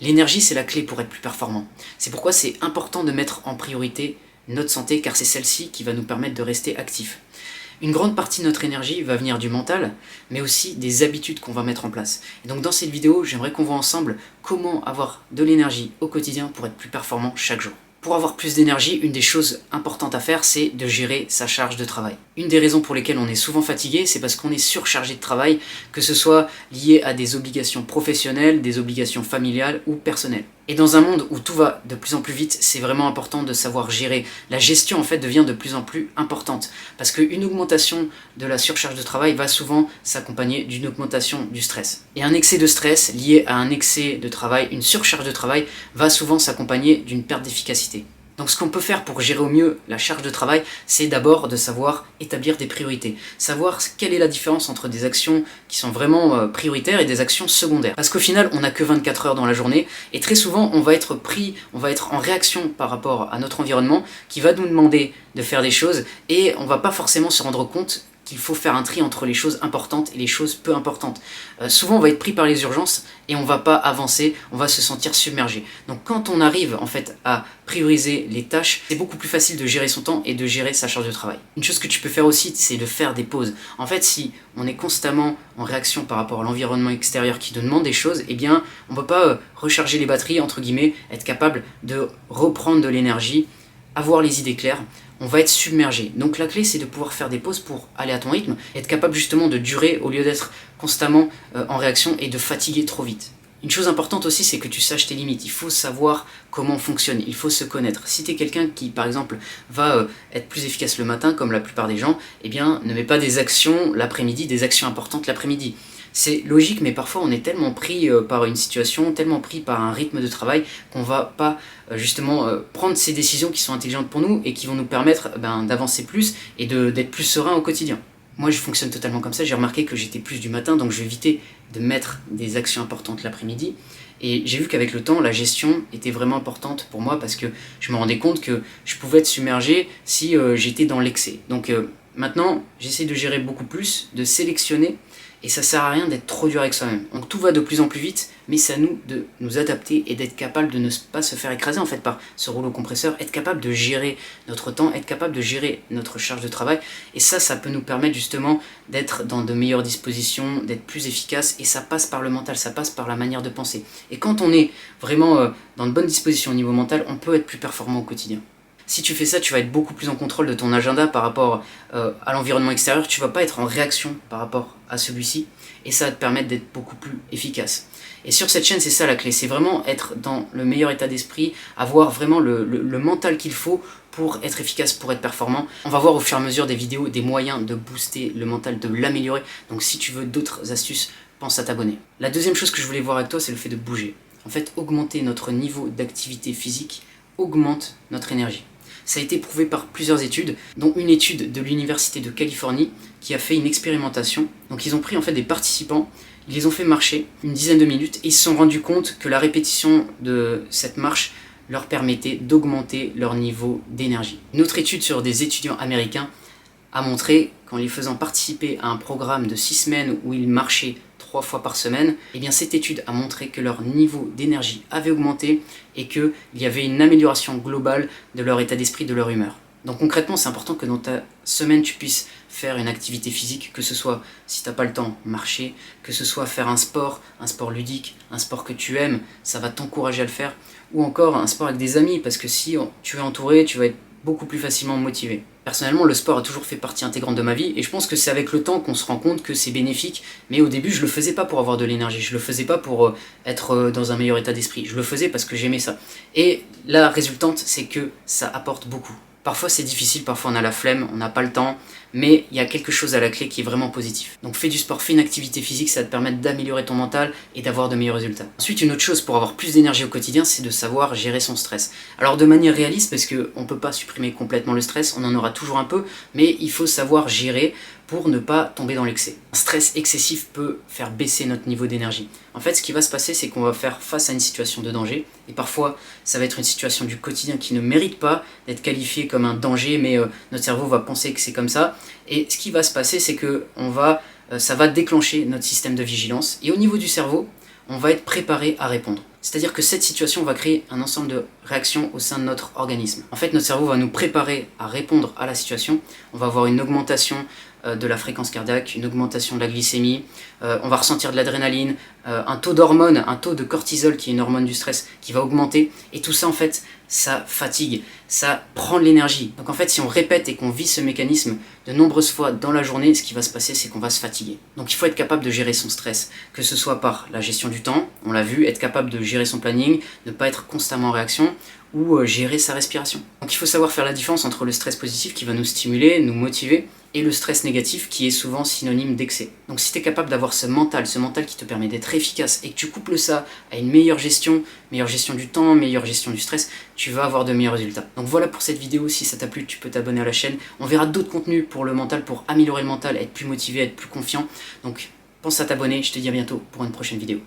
L'énergie, c'est la clé pour être plus performant. C'est pourquoi c'est important de mettre en priorité notre santé, car c'est celle-ci qui va nous permettre de rester actifs. Une grande partie de notre énergie va venir du mental, mais aussi des habitudes qu'on va mettre en place. Et donc dans cette vidéo, j'aimerais qu'on voit ensemble comment avoir de l'énergie au quotidien pour être plus performant chaque jour. Pour avoir plus d'énergie, une des choses importantes à faire, c'est de gérer sa charge de travail. Une des raisons pour lesquelles on est souvent fatigué, c'est parce qu'on est surchargé de travail, que ce soit lié à des obligations professionnelles, des obligations familiales ou personnelles. Et dans un monde où tout va de plus en plus vite, c'est vraiment important de savoir gérer. La gestion en fait devient de plus en plus importante, parce qu'une augmentation de la surcharge de travail va souvent s'accompagner d'une augmentation du stress. Et un excès de stress lié à un excès de travail, une surcharge de travail, va souvent s'accompagner d'une perte d'efficacité. Donc ce qu'on peut faire pour gérer au mieux la charge de travail, c'est d'abord de savoir établir des priorités. Savoir quelle est la différence entre des actions qui sont vraiment prioritaires et des actions secondaires. Parce qu'au final, on n'a que 24 heures dans la journée, et très souvent, on va être en réaction par rapport à notre environnement, qui va nous demander de faire des choses, et on va pas forcément se rendre compte qu'il faut faire un tri entre les choses importantes et les choses peu importantes. Souvent on va être pris par les urgences et on va pas avancer, on va se sentir submergé. Donc quand on arrive en fait à prioriser les tâches, c'est beaucoup plus facile de gérer son temps et de gérer sa charge de travail. Une chose que tu peux faire aussi, c'est de faire des pauses. En fait, si on est constamment en réaction par rapport à l'environnement extérieur qui nous demande des choses, eh bien on peut pas recharger les batteries, entre guillemets, être capable de reprendre de l'énergie, avoir les idées claires. On va être submergé. Donc la clé, c'est de pouvoir faire des pauses pour aller à ton rythme, être capable justement de durer au lieu d'être constamment en réaction et de fatiguer trop vite. Une chose importante aussi, c'est que tu saches tes limites. Il faut savoir comment on fonctionne, il faut se connaître. Si tu es quelqu'un qui, par exemple, va être plus efficace le matin, comme la plupart des gens, eh bien, ne mets pas des actions l'après-midi, des actions importantes l'après-midi. C'est logique, mais parfois on est tellement pris par une situation, tellement pris par un rythme de travail qu'on va pas justement prendre ces décisions qui sont intelligentes pour nous et qui vont nous permettre d'avancer plus et d'être plus serein au quotidien. Moi je fonctionne totalement comme ça, j'ai remarqué que j'étais plus du matin, donc je vais éviter de mettre des actions importantes l'après-midi. Et j'ai vu qu'avec le temps, la gestion était vraiment importante pour moi parce que je me rendais compte que je pouvais être submergé si j'étais dans l'excès. Donc maintenant, j'essaie de gérer beaucoup plus, de sélectionner, et ça sert à rien d'être trop dur avec soi-même. Donc tout va de plus en plus vite, mais c'est à nous de nous adapter et d'être capable de ne pas se faire écraser en fait par ce rouleau compresseur, être capable de gérer notre temps, être capable de gérer notre charge de travail, et ça peut nous permettre justement d'être dans de meilleures dispositions, d'être plus efficace, et ça passe par le mental, ça passe par la manière de penser. Et quand on est vraiment dans de bonnes dispositions au niveau mental, on peut être plus performant au quotidien. Si tu fais ça, tu vas être beaucoup plus en contrôle de ton agenda par rapport à l'environnement extérieur. Tu vas pas être en réaction par rapport à celui-ci, et ça va te permettre d'être beaucoup plus efficace. Et sur cette chaîne, c'est ça la clé, c'est vraiment être dans le meilleur état d'esprit, avoir vraiment le mental qu'il faut pour être efficace, pour être performant. On va voir au fur et à mesure des vidéos des moyens de booster le mental, de l'améliorer. Donc si tu veux d'autres astuces, pense à t'abonner. La deuxième chose que je voulais voir avec toi, c'est le fait de bouger. En fait, augmenter notre niveau d'activité physique augmente notre énergie. Ça a été prouvé par plusieurs études, dont une étude de l'Université de Californie qui a fait une expérimentation. Donc ils ont pris en fait des participants, ils les ont fait marcher une dizaine de minutes et ils se sont rendus compte que la répétition de cette marche leur permettait d'augmenter leur niveau d'énergie. Une autre étude sur des étudiants américains a montré qu'en les faisant participer à un programme de 6 semaines où ils marchaient 3 fois par semaine, eh bien cette étude a montré que leur niveau d'énergie avait augmenté et qu'il y avait une amélioration globale de leur état d'esprit, de leur humeur. Donc concrètement, c'est important que dans ta semaine, tu puisses faire une activité physique, que ce soit, si tu n'as pas le temps, marcher, que ce soit faire un sport ludique, un sport que tu aimes, ça va t'encourager à le faire, ou encore un sport avec des amis, parce que si tu es entouré, tu vas être beaucoup plus facilement motivé. Personnellement, le sport a toujours fait partie intégrante de ma vie et je pense que c'est avec le temps qu'on se rend compte que c'est bénéfique, mais au début je le faisais pas pour avoir de l'énergie, je le faisais pas pour être dans un meilleur état d'esprit, je le faisais parce que j'aimais ça. Et la résultante, c'est que ça apporte beaucoup. Parfois c'est difficile, parfois on a la flemme, on n'a pas le temps, mais il y a quelque chose à la clé qui est vraiment positif. Donc fais du sport, fais une activité physique, ça va te permettre d'améliorer ton mental et d'avoir de meilleurs résultats. Ensuite, une autre chose pour avoir plus d'énergie au quotidien, c'est de savoir gérer son stress. Alors de manière réaliste, parce qu'on ne peut pas supprimer complètement le stress, on en aura toujours un peu, mais il faut savoir gérer pour ne pas tomber dans l'excès. Un stress excessif peut faire baisser notre niveau d'énergie. En fait, ce qui va se passer, c'est qu'on va faire face à une situation de danger, et parfois, ça va être une situation du quotidien qui ne mérite pas d'être qualifiée comme un danger, mais notre cerveau va penser que c'est comme ça, et ce qui va se passer, c'est que ça va déclencher notre système de vigilance, et au niveau du cerveau, on va être préparé à répondre. C'est-à-dire que cette situation va créer un ensemble de réactions au sein de notre organisme. En fait, notre cerveau va nous préparer à répondre à la situation. On va avoir une augmentation de la fréquence cardiaque, une augmentation de la glycémie, on va ressentir de l'adrénaline, un taux d'hormone, un taux de cortisol qui est une hormone du stress qui va augmenter, et tout ça en fait, ça fatigue, ça prend de l'énergie. Donc en fait, si on répète et qu'on vit ce mécanisme de nombreuses fois dans la journée, ce qui va se passer, c'est qu'on va se fatiguer. Donc il faut être capable de gérer son stress, que ce soit par la gestion du temps, on l'a vu, être capable de gérer son planning, ne pas être constamment en réaction, ou gérer sa respiration. Donc il faut savoir faire la différence entre le stress positif qui va nous stimuler, nous motiver, et le stress négatif qui est souvent synonyme d'excès. Donc si tu es capable d'avoir ce mental qui te permet d'être efficace et que tu couples ça à une meilleure gestion du temps, meilleure gestion du stress, tu vas avoir de meilleurs résultats. Donc voilà pour cette vidéo, si ça t'a plu, tu peux t'abonner à la chaîne. On verra d'autres contenus pour le mental, pour améliorer le mental, être plus motivé, être plus confiant. Donc pense à t'abonner, je te dis à bientôt pour une prochaine vidéo.